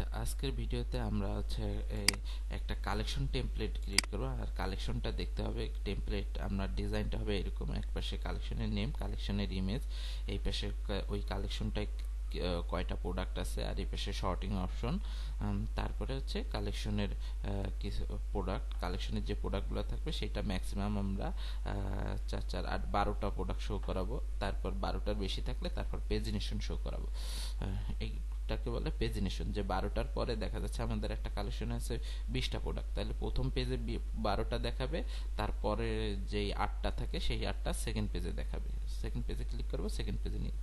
আচ্ছা, আজকের ভিডিওতে আমরা হচ্ছে একটা কালেকশন টেমপ্লেট ক্রিয়েট করব। আর কালেকশনটা দেখতে হবে, টেমপ্লেট আমরা ডিজাইনটা হবে এরকম, এক পাশে কালেকশনের নেম, কালেকশনের ইমেজ, এই পাশে ওই কালেকশনটায় কয়টা প্রোডাক্ট আছে, আর এই পাশে শর্টিং অপশন। তারপরে হচ্ছে কালেকশনের কিছু প্রোডাক্ট, কালেকশনের যে প্রোডাক্টগুলো থাকবে সেটা ম্যাক্সিমাম আমরা 4 4 8 12টা প্রোডাক্ট শো করাবো। তারপর 12টার বেশি থাকলে তারপর পেজিনেশন শো করাবো। এইটাকে বলে পেজিনেশন, যে 12টার পরে দেখা যাচ্ছে আমাদের একটা কালেকশনে আছে 20টা প্রোডাক্ট, তাহলে প্রথম পেজে 12টা দেখাবে, তারপরে যেই 8টা থাকে সেই 8টা সেকেন্ড পেজে দেখাবে। সেকেন্ড পেজে ক্লিক করব, সেকেন্ড পেজে নিয়ে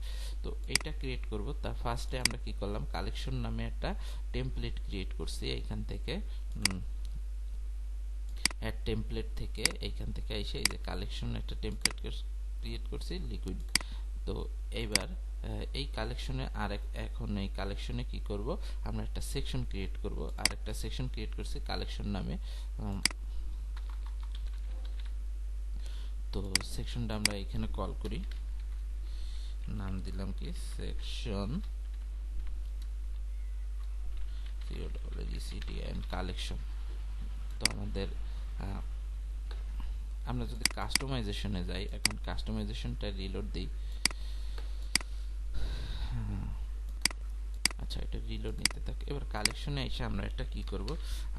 তো এইটা ক্রিয়েট করব। তার ফার্স্টে আমরা কি করলাম, কালেকশন নামে একটা টেমপ্লেট ক্রিয়েট করছি। এইখান থেকে অ্যাড টেমপ্লেট থেকে এইখান থেকে এসে এই যে কালেকশন একটা টেমপ্লেট ক্রিয়েট করছি লিকুইড। তো এইবার এই কালেকশনে এখন এই কালেকশনে কি করব, আমরা একটা সেকশন ক্রিয়েট করব। আর একটা সেকশন ক্রিয়েট করছি কালেকশন নামে। তো সেকশনটা আমরা এখানে কল করি, নাম দিলাম কি সেকশন কালেকশন। তো আমাদের আমরা যদি কাস্টমাইজেশনে যাই, এখন কাস্টমাইজেশনটা রিলোড দিই। আচ্ছা, এটা রিলোড নিতে থাকে। এবার কালেকশনে এসে আমরা একটা কি করব,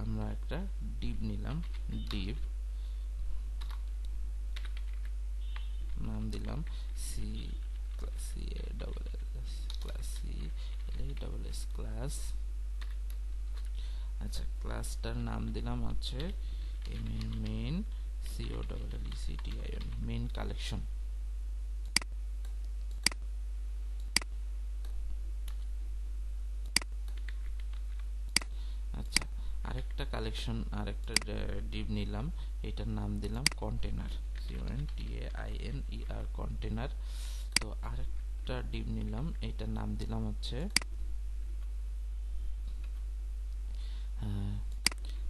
আমরা একটা ডিভ নিলাম, ডিভ নাম দিলাম C C A double S class, C L A double S class. আচ্ছা, ক্লাসটার নাম দিলাম হচ্ছে main, C O double L E C T I N, main collection. আচ্ছা, আরেকটা কালেকশন, আরেকটা ডিভ নিলাম, এটার নাম দিলাম কন্টেনার, CONTAINER কন্টেনার। তো আরেকটা ডিভ নিলাম, এটার নাম দিলাম হচ্ছে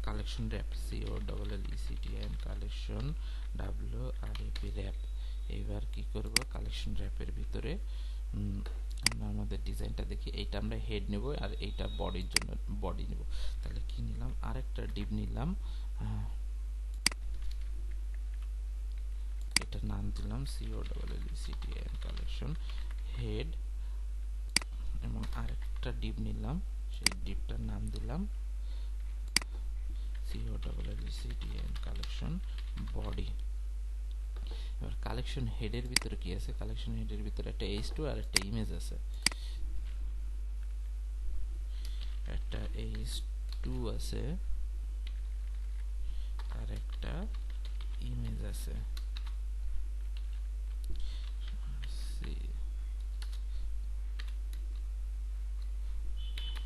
collection wrap, COLLECTIN collection WRAP wrap. এইবার কি করব, কালেকশন র্যাপের ভিতরে আমরা আমাদের ডিজাইনটা দেখি। এইটা আমরা হেড নেব আর এইটা বডির জন্য বডি নেব। তাহলে কি নিলাম, আরেকটা ডিভ নিলাম, এটার নাম দিলাম COLLECTIN কালেকশন হেড, এবং আরেকটা ডিভ নিলাম, সেই ডিভটার নাম দিলাম COLLECTIN কালেকশন বডি। এবার কালেকশন হেডের ভিতরে কি আছে, কালেকশন হেডের ভিতরে একটা H2 আর একটা ইমেজ আছে, একটা H2 আছে আর একটা ইমেজ আছে।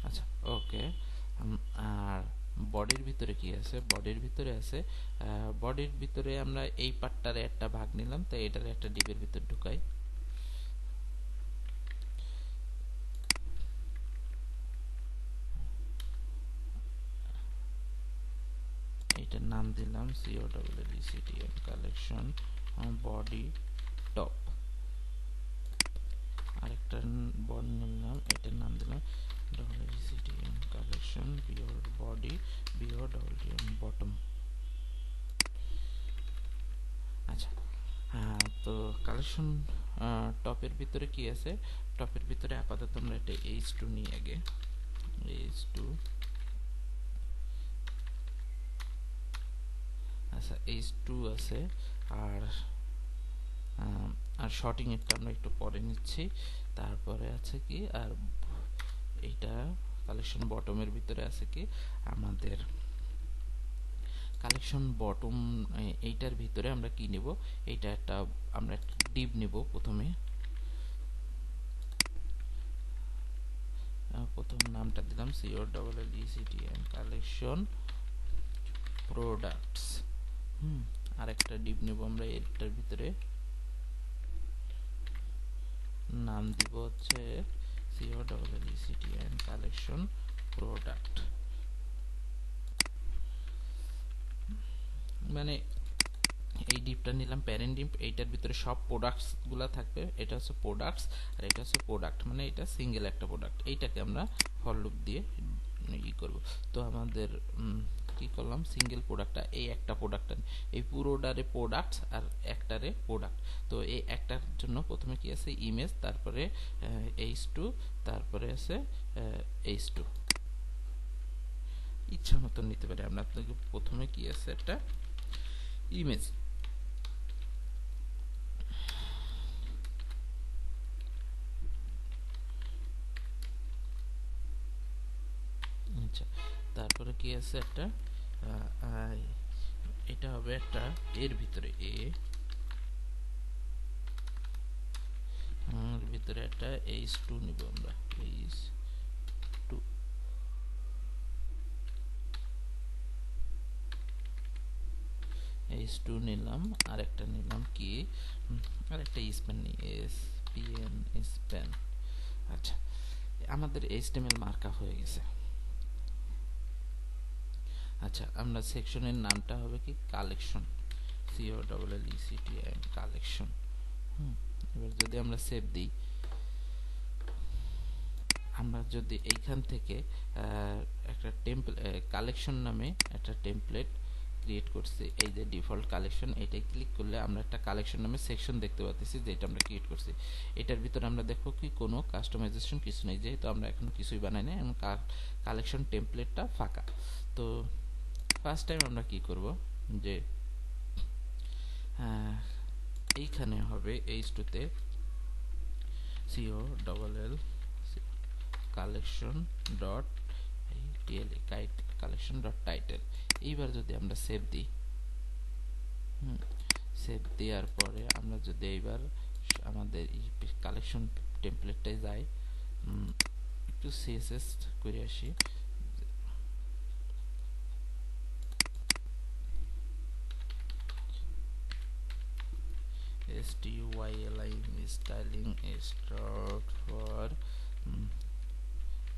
আচ্ছা, ওকে। আর বডির ভিতরে কি আছে, বডির ভিতরে আছে, বডির ভিতরে আমরা এই পার্টটারে একটা ভাগ নিলাম, তাই এটারে একটা ডিবের ভিতর ঢুকাই। এটার নাম দিলাম COLLECTIN কালেকশন বডি টপ। আরেকটা বডি নিলাম, এটার নাম দিলাম COLLECTIN কালেকশন বিওর বডি, বিওর বটম। আচ্ছা, তো কালেকশন টপের ভিতরে কি আছে, টপের ভিতরে আপাতত আমরা একটা H2 নিই আগে, H2। আচ্ছা, H2 আছে, আর আর শর্টিং এরটা আমরা একটু পরে নিচ্ছি। তারপরে আছে কি, আর এইটা কালেকশন বটমের ভিতরে আছে কি, আমাদের কালেকশন বটম, এইটার ভিতরে আমরা কি নেব, এইটা একটা আমরা একটা ডিভ নেব। প্রথম নামটা দিলাম COLLECTIN কালেকশন প্রোডাক্টস। আরেকটা ডিভ নেব আমরা, এটার ভিতরে নাম দিব হচ্ছে COLLECTIN কালেকশন প্রোডাক্ট। মানে এই ডিপটা নিলাম প্যারেন্ট ডিপ, এইটার ভিতরে সব প্রোডাক্টস গুলা থাকবে। এটা হচ্ছে প্রোডাক্টস আর এটা হচ্ছে প্রোডাক্ট, মানে এটা সিঙ্গেল একটা প্রোডাক্ট। এইটাকে আমরা ফর লুপ দিয়ে ই করব। তো আমাদের কি করলাম, সিঙ্গেল প্রোডাক্টটা এই একটা প্রোডাক্টটা, এই পুরোটারে প্রোডাক্টস আর একটারে প্রোডাক্ট। তো এই একটার জন্য প্রথমে কি আছে ইমেজ, তারপরে H2, তারপরে আছে H2, ইচ্ছা মতন নিতে পারি আমরা। আপনাকে প্রথমে কি আছে একটা ইমেজ, আচ্ছা তারপরে কি আছে একটা এটা হবে একটা এর ভিতরে এর ভিতরে একটা H2 নিব আমরা, H2 H2 নিলাম, আরেকটা নিলাম কি আরেকটা স্প্যান নি, SPN স্প্যান। আচ্ছা আমাদের HTML মার্কআপ হয়ে গেছে। আচ্ছা আমরা সেকশনের নামটা হবে কি কালেকশন, COLLECTION কালেকশন। এবার যদি আমরা সেভ দিই, আমরা যদি এইখান থেকে একটা কালেকশন নামে একটা টেমপ্লেট ক্রিয়েট করছি, এই যে ডিফল্ট কালেকশন, এটাই ক্লিক করলে আমরা একটা কালেকশন নামে সেকশন দেখতে পাচ্ছি যেটা আমরা ক্রিয়েট করছি। এটার ভিতরে আমরা দেখো কি কোনো কাস্টমাইজেশন কিছু নেই, যেহেতু আমরা এখন কিছুই বানাই না, এবং কালেকশন টেমপ্লেটটা ফাঁকা। তো ফার্স্ট টাইম আমরা কি করব, যে এইখানে হবে H2 তে COLL collection dot collection dot title. এইবার যদি আমরা সেভ দিই, সেভ দেওয়ার পরে আমরা যদি এইবার আমাদের কালেকশন টেমপ্লেটটায় যাই, একটু CSS করে আসি, STYLI styling start for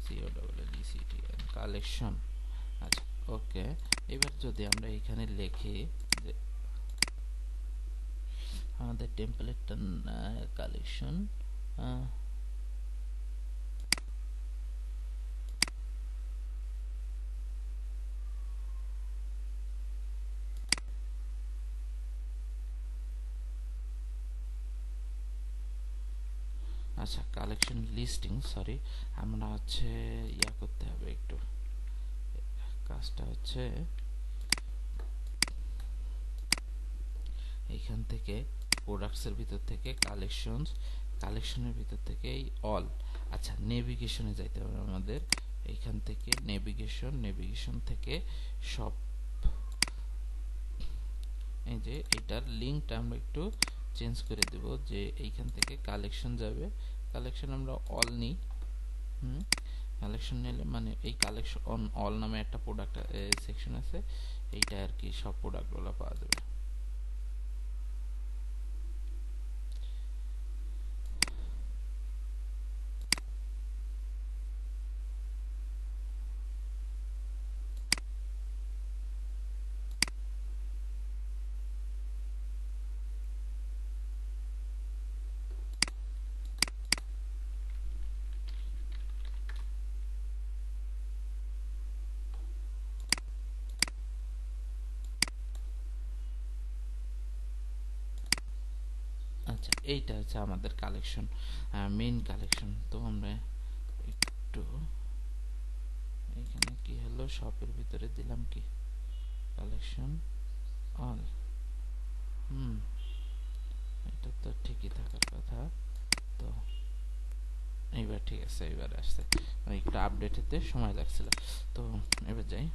COLLECTION collection. আচ্ছা ওকে, এবার যদি আমরা এখানে লিখি যে আমাদের টেমপ্লেটটা কালেকশন, আচ্ছা কালেকশন লিস্টিং, সরি আমরা হচ্ছে ইয়া করতে হবে একটু, কাজটা হচ্ছে এইখান থেকে প্রোডাক্টসের ভিতর থেকে কালেকশনের ভিতর থেকে এই অল, আচ্ছা নেভিগেশনে যাইতে হবে আমাদের, এইখান থেকে নেভিগেশন থেকে সব, এই যে এটার লিঙ্কটা আমরা একটু চেঞ্জ করে দেব, যে এইখান থেকে কালেকশন যাবে, কালেকশন আমরা অল নিই, কালেকশন নিলে মানে এই কালেকশন অল নামে একটা প্রোডাক্ট সেকশন আছে, এইটা আর কি সব প্রোডাক্টগুলো পাওয়া যাবে। আচ্ছা এইটা হচ্ছে আমাদের কালেকশন, মেইন কালেকশন। তো আমরা একটু এখানে কি হলো, শপের ভিতরে দিলাম কি কালেকশন অল, এটা তো ঠিকই থাকার কথা। তো এইবার ঠিক আছে, এইবার আসছে, একটু আপডেট হতে সময় লাগছিল। তো এবার যাই,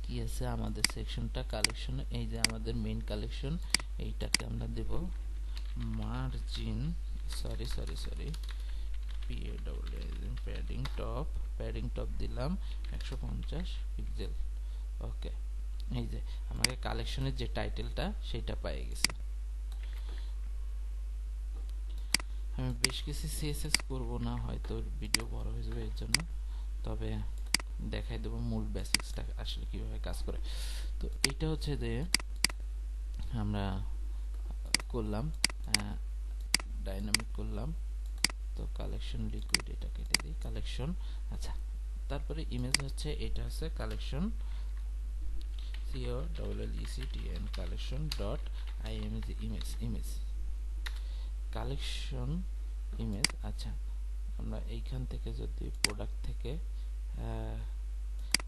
কি আছে আমাদের সেকশনটা কালেকশন, এই যে আমাদের মেইন কালেকশন, এইটাকে আমরা দেব মার্জিন, সরি প্যাডিং টপ দিলাম 150 পিক্সেল। ওকে, এই যে আমাদের কালেকশনের যে টাইটেলটা সেটা পেয়ে গেছে। আমি বেশ কিছু CSS করব না, হয়তো ভিডিও বড় হয়ে যাবে এর জন্য, তবে দেখাই দেবো মূল বেসিক্সটা আসলে কিভাবে কাজ করে। তো এইটা হচ্ছে যে আমরা করলাম ডাইনামিক করলাম, তো কালেকশন লিকুইড, এটা কেটে দিই কালেকশন। আচ্ছা তারপরে ইমেজ হচ্ছে এটা হচ্ছে collection COLLECTN collection dot IMG image collection image. আচ্ছা, আমরা এইখান থেকে যদি প্রোডাক্ট থেকে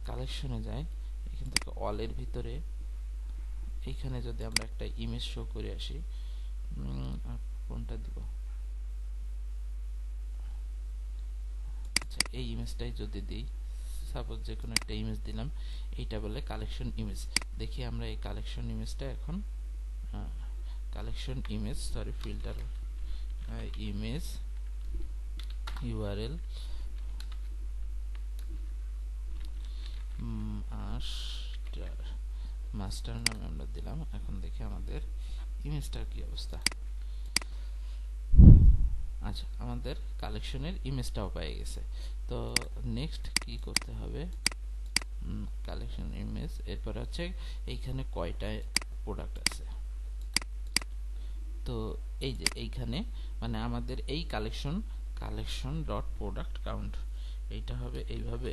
কালেকশনে যাই, এখান থেকে অলের ভিতরে এইখানে যদি আমরা একটা ইমেজ শো করে আসি, কোনটা দিব? আচ্ছা, এই ইমেজটাই যদি দিই, সাপোজ যে কোনো একটা ইমেজ দিলাম, এইটা বলে কালেকশন ইমেজ। দেখি আমরা এই কালেকশন ইমেজটা এখন collection image filter image URL master নামে আমরা দিলাম। এখন দেখি আমাদের ইমেজটার কি অবস্থা। আচ্ছা, আমাদের কালেকশনের ইমেজটাও পেয়ে গেছে। তো নেক্সট কি করতে হবে? কালেকশন ইমেজ, এরপর হচ্ছে এইখানে কয়টা প্রোডাক্ট আছে। তো এই যে এইখানে মানে আমাদের এই কালেকশন ডট প্রোডাক্ট কাউন্ট, এইটা হবে এইভাবে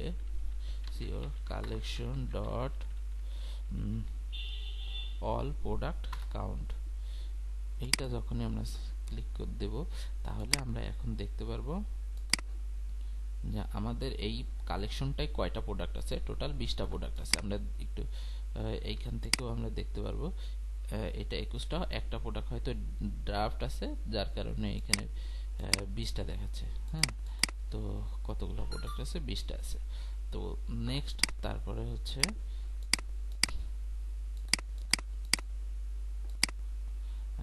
collection dot all product count. এইটা যখনই আমরা ক্লিক করে দেব, তাহলে আমরা এখন দেখতে পারবো যে আমাদের এই কালেকশনটায় কয়টা প্রোডাক্ট আছে। টোটাল 20টা প্রোডাক্ট আছে। আমরা একটু এইখান থেকেও আমরা দেখতে পারবো এটা 21টা, একটা প্রোডাক্ট হয়তো ড্রাফট আছে, যার কারণে এখানে 20টা দেখাচ্ছে। হ্যাঁ, তো কতগুলো প্রোডাক্ট আছে? 20টা আছে। তো নেক্সট তারপরে হচ্ছে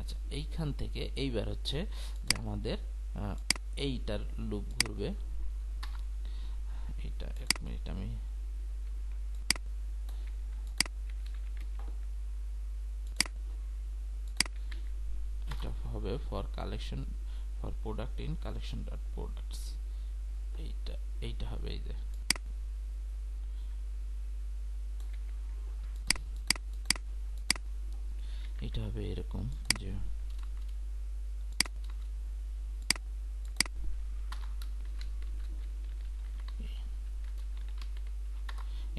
আচ্ছা, এইখান থেকে এইবার হচ্ছে যে আমাদের এইটার লুপ ঘুরবে। এটা 1 মিনিট, আমি এটা হবে for collection for product in collection dot products. এইটা হবে এই যে এটা হবে এরকম যে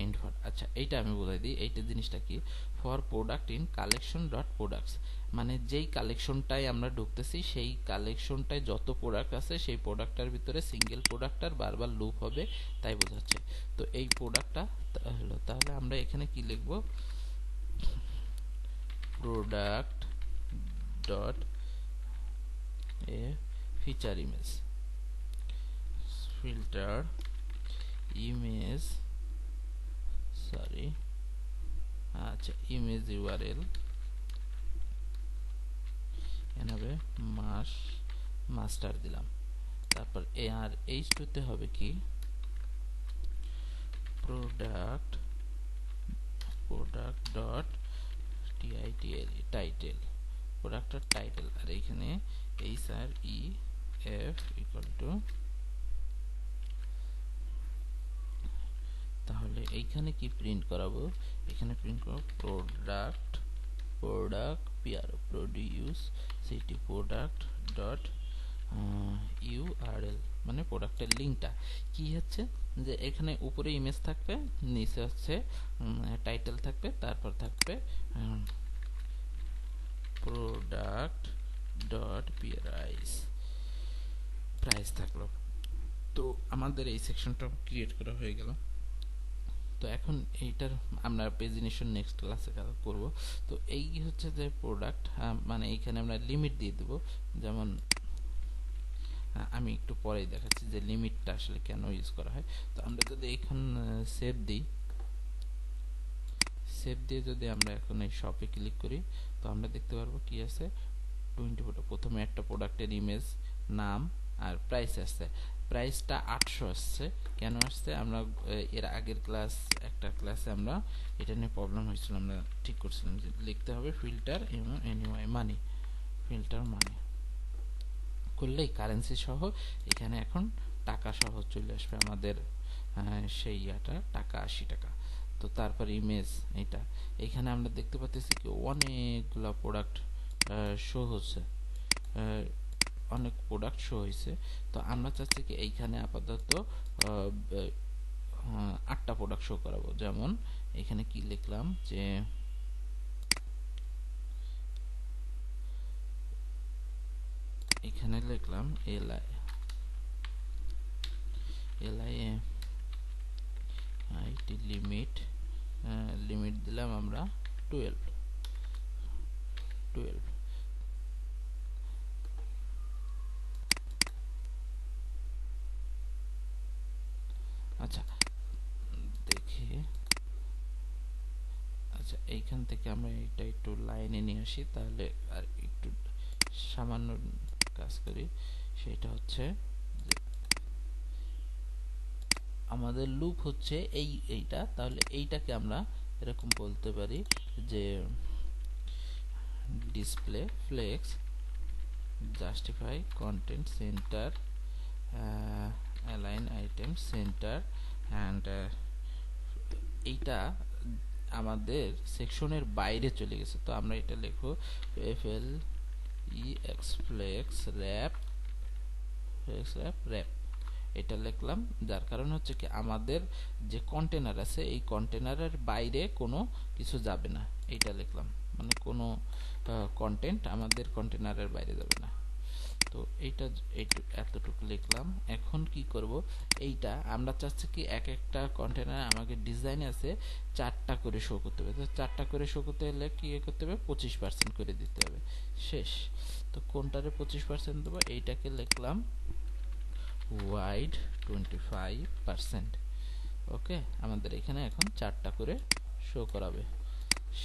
এন্ড ফর। আচ্ছা, এইটা আমি বলে দিই, এইটা জিনিসটা কি? For product in collection dot products, মানে যেই কালেকশনটায় আমরা ঢুকতেছি সেই কালেকশনটায় যত প্রোডাক্ট আছে সেই প্রোডাক্টটার ভিতরে সিঙ্গেল প্রোডাক্টটার বারবার লুপ হবে, তাই বোঝাচ্ছে। তো এই প্রোডাক্টটা হলো, তাহলে আমরা এখানে কি লিখব? Product dot A feature image filter image আচ্ছা, ইমেজ URL এভাবে মাস্টার দিলাম। তারপর আর H2 তে হবে কি? প্রোডাক্ট ডট টাইটেল, প্রোডাক্টের টাইটেল। আর এইখানে href ইকুয়াল টু, তাহলে এইখানে কি প্রিন্ট করাবো? এখানে প্রিন্ট করব product produce city product dot URL, মানে প্রোডাক্টের লিঙ্কটা কি হচ্ছে যে এখানে উপরে ইমেজ থাকবে, নিচে হচ্ছে টাইটেল থাকবে, তারপর থাকবে প্রোডাক্ট ডট প্রাইস থাকলো। তো আমাদের এই সেকশনটা ক্রিয়েট করা হয়ে গেল। তো এখন এইটার আমরা প্রেজেন্টেশন নেক্সট ক্লাসে করব। তো এই হচ্ছে যে প্রোডাক্ট, মানে এইখানে আমরা লিমিট দিয়ে দেব। যেমন আমি একটু পরেই দেখাচ্ছি যে লিমিটটা আসলে কেন ইউজ করা হয়। তো আমরা যদি এখন সেভ দিই, সেভ দিয়ে যদি আমরা এখন এই শপে ক্লিক করি, তো আমরা দেখতে পারবো কি আছে 20। প্রথমে একটা প্রোডাক্টের ইমেজ, নাম আর প্রাইস আসছে। প্রাইসটা 800 আসছে। কেন আসছে? আমরা এর আগের একটা ক্লাসে আমরা এটা নিয়ে প্রবলেম হয়েছিল, আমরা ঠিক করছিলাম যে লিখতে হবে ফিল্টার মানি, ফিল্টার মানি করলেই কারেন্সি সহ এখানে এখন টাকা সহ চলে আসবে আমাদের সেই টাকা 80 টাকা। তো তারপর ইমেজ, এটা এখানে আমরা দেখতে পাচ্ছি কি অনেকগুলা প্রোডাক্ট শো হচ্ছে, অনেক প্রোডাক্ট শো হয়েছে। তো আমরা চাচ্ছি কি এইখানে আপাতত 8টা প্রোডাক্ট শো করাবো। যেমন এখানে কি লিখলাম যে এখানে লিখলাম আইটি লিমিট দিলাম আমরা 12। আচ্ছা দেখি, আচ্ছা এইখান থেকে আমরা এটা একটু লাইনে নিয়ে আসি, তাহলে আর একটু সামান্য কাজ করি। সেটা হচ্ছে আমাদের লুপ হচ্ছে এইটা, তাহলে এইটাকে আমরা এরকম বলতে পারি যে display flakes justify content centre align item centre and এইটা আমাদের সেকশনের বাইরে চলে গেছে। তো আমরা এটা লিখব এফএল ইএক্স ফ্লেক্স র্যাপ এটা লিখলাম। যার কারণ হচ্ছে কি আমাদের যে কন্টেনার আছে এই কন্টেনারের বাইরে কোনো কিছু যাবে না, এইটা লিখলাম। মানে কোনো কন্টেন্ট আমাদের কন্টেনারের বাইরে যাবে না। তো এইটা এতটুকু লিখলাম। এখন কি করব, এইটা আমরা চাচ্ছি কি এক একটা কন্টেনার আমাকে ডিজাইন আছে 4টা করে শো করতে হবে। তো 4টা করে শো করতে হলে কি করতে হবে, 25% করে দিতে হবে। শেষ। তো কোনটারে 25% দেবো, এইটাকে লিখলাম ওয়াইড 25%। ওকে, আমাদের এখানে এখন 4টা করে শো করাবে।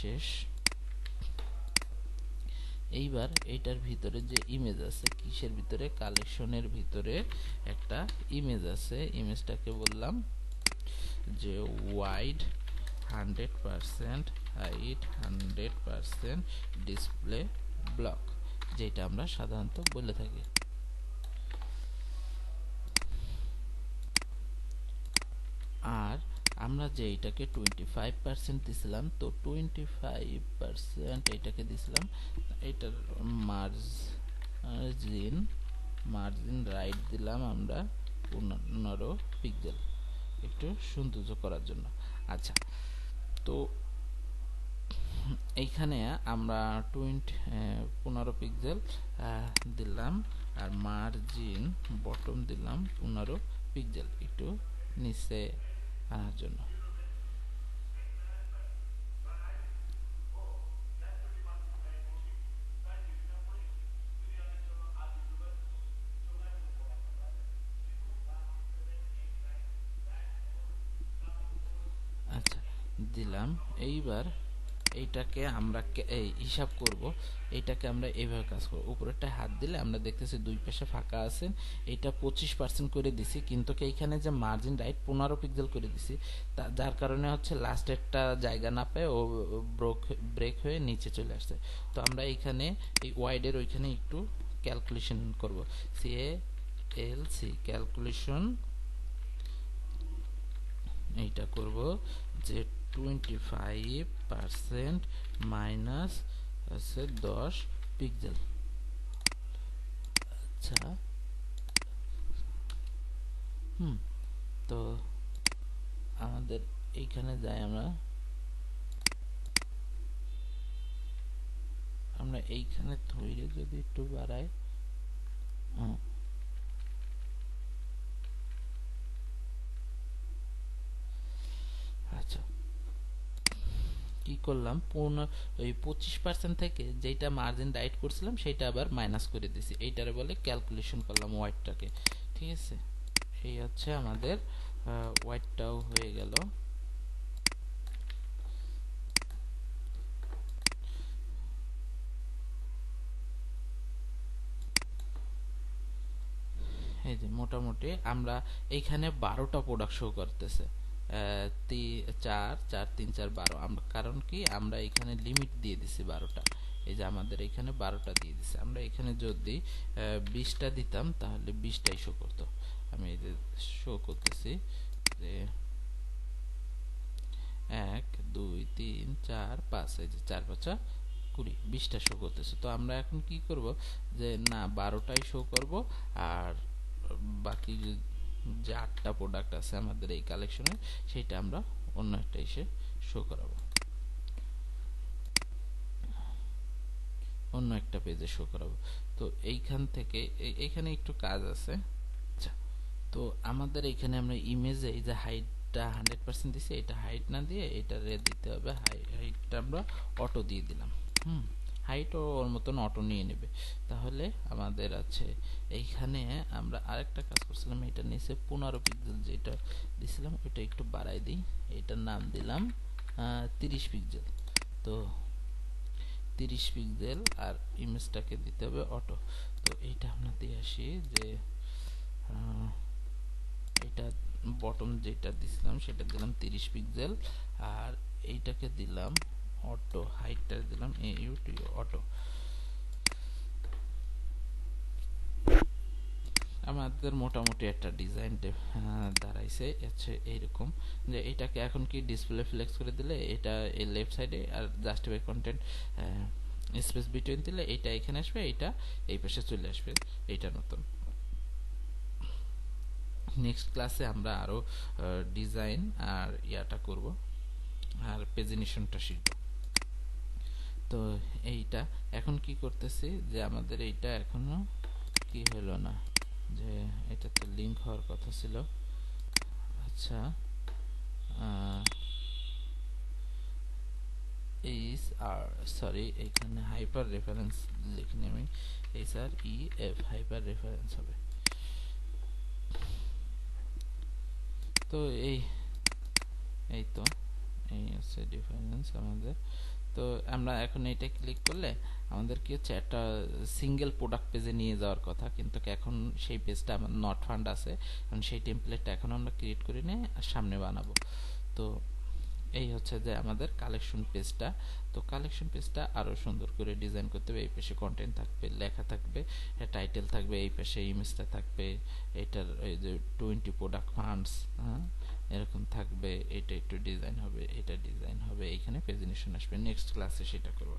শেষ। এইবার এইটার ভিতরে যে ইমেজ আছে, কিসের ভিতরে, কালেকশনের ভিতরে একটা ইমেজ আছে। ইমেজটাকে বললাম যে ওয়াইড 100%, হাইট 100%, ডিসপ্লে ব্লক, যেটা আমরা সাধারণত বলে থাকি। আর আমরা যে এটাকে 25% দিছিলাম, তো 25% এটাকে দিছিলাম, এটার মার্জিন রাইট দিলাম আমরা 15 পিক্সেল, একটু সৌন্দর্য করার জন্য। আচ্ছা, তো এইখানে আমরা 15 পিক্সেল দিলাম, আর মার্জিন বটম দিলাম 15 পিক্সেল, একটু নিচে আনার জন্য। আচ্ছা দিলাম। এইবার এইটাকে আমরা এই হিসাব করব, এইটাকে আমরা এইভাবে কাজ করব। উপরেরটা হাত দিলে আমরা দেখতেছি দুই পাশে ফাঁকা আছে, এটা 25% করে দিছি, কিন্তু এইখানে যে মার্জিন রাইট 15 পিক্সেল করে দিছি, যার কারণে হচ্ছে লাস্টেরটা জায়গা না পেয়ে ও ব্রেক হয়ে নিচে চলে আসছে। তো আমরা এইখানে এই ওয়াইডের ওইখানে একটু ক্যালকুলেশন করব, CALC ক্যালকুলেশন। এইটা করব যে 25% মাইনাস আছে 10 পিক্সেল। আচ্ছা, তো আমাদের এইখানে যাই, আমরা এইখানে ধরে যদি একটু বাড়াই, আচ্ছা কি করলাম, ওই 25% থেকে যেটা মার্জিন রাইট করছিলাম সেটা আবার মাইনাস করে দিছি, এইটারে বলে ক্যালকুলেশন করলাম ওয়াইডটাকে। ঠিক আছে, এই হচ্ছে আমাদের ওয়াইডটাও হয়ে গেল। এই যে মোটামুটি আমরা এইখানে 12টা প্রোডাক্ট শো করতেছে, 4 4 3 4 12। আমরা কারণ কি আমরা এখানে লিমিট দিয়ে দিছি 12টা, এই যে আমাদের এখানে 12টা দিয়ে দিছি। আমরা এখানে যদি 20টা দিতাম তাহলে 20টাই শো করতো। আমি এই যে শো করতেছি যে 1 2 3 4 5, এই যে 4 5 20, 20টা শো করতেছে। তো আমরা এখন কি করব, যে না 12টাই শো করব, আর বাকি যে 8টা প্রোডাক্ট আছে আমাদের এই কালেকশনে, সেটা আমরা অন্য একটা এসে শো করাবো, অন্য একটা পেজে শো করাবো। তো এইখান থেকে এইখানে একটু কাজ আছে। আচ্ছা, তো আমাদের এখানে আমরা ইমেজে এই যে হাইটটা 100% দিছি, এটা হাইট না দিয়ে এটা দিতে হবে হাইটটা আমরা অটো দিয়ে দিলাম। হাইট ওর মতন অটো নিয়ে নেবে। তাহলে আমাদের আছে এইখানে আমরা আরেকটা কাজ করছিলাম, এটা নিচে 15 পিক্সেল যেটা দিছিলাম ওইটা একটু বাড়াই দিই, এটার নাম দিলাম 30 পিক্সেল। তো 30 পিক্সেল আর ইমেজটাকে দিতে হবে অটো। তো এইটা আমরা দিয়ে আসি যে এটা বটম যেটা দিছিলাম সেটা দিলাম 30 পিক্সেল, আর এইটাকে দিলাম অটো, হাইটটা দিলাম AUTO অটো। আমাদের মোটামুটি একটা ডিজাইন দাঁড়াইছে হচ্ছে এইরকম, যে এটাকে এখন কি ডিসপ্লে ফ্লেক্স করে দিলে এটা এই লেফট সাইডে, আর জাস্টিফাই কন্টেন্ট স্পেস বিটুইন দিলে এটা এখানে আসবে, এটা এই পাশে চলে আসবে, এইটা নতুন। নেক্সট ক্লাসে আমরা আরো ডিজাইন আর ইয়াটা করব, আর পেজিনেশনটা শিখব। তো এইটা এখন কি করতেছি যে আমাদের এইটা এখনো কি হলো না, যে এটা তো লিংক হওয়ার কথা ছিল। আচ্ছা, এইচ আর সরি এখানে হাইপার রেফারেন্স লিখিনি আমি, HREF হাইপার রেফারেন্স হবে। তো এই তো এই হচ্ছে ডিফারেন্স আমাদের। তো আমরা এখন এটা ক্লিক করলে আমাদের কি হচ্ছে একটা সিঙ্গেল প্রোডাক্ট পেজে নিয়ে যাওয়ার কথা, কিন্তু এখন সেই পেজটা আমার নট ফান্ড আছে, কারণ সেই টেমপ্লেটটা এখন আমরা ক্রিয়েট করে নিয়ে সামনে বানাবো। তো এই হচ্ছে যে আমাদের কালেকশন পেজটা। তো কালেকশন পেজটা আরো সুন্দর করে ডিজাইন করতে হবে, এই পাশে কন্টেন্ট থাকবে, লেখা থাকবে, টাইটেল থাকবে, এই পাশে ইমেজটা থাকবে, এটার এই যে 20 প্রোডাক্ট ফান্ডস এরকম থাকবে, এটা একটু ডিজাইন হবে, এটা ডিজাইন হবে, এইখানে প্রেজেন্টেশন আসবে। নেক্সট ক্লাসে সেটা করব।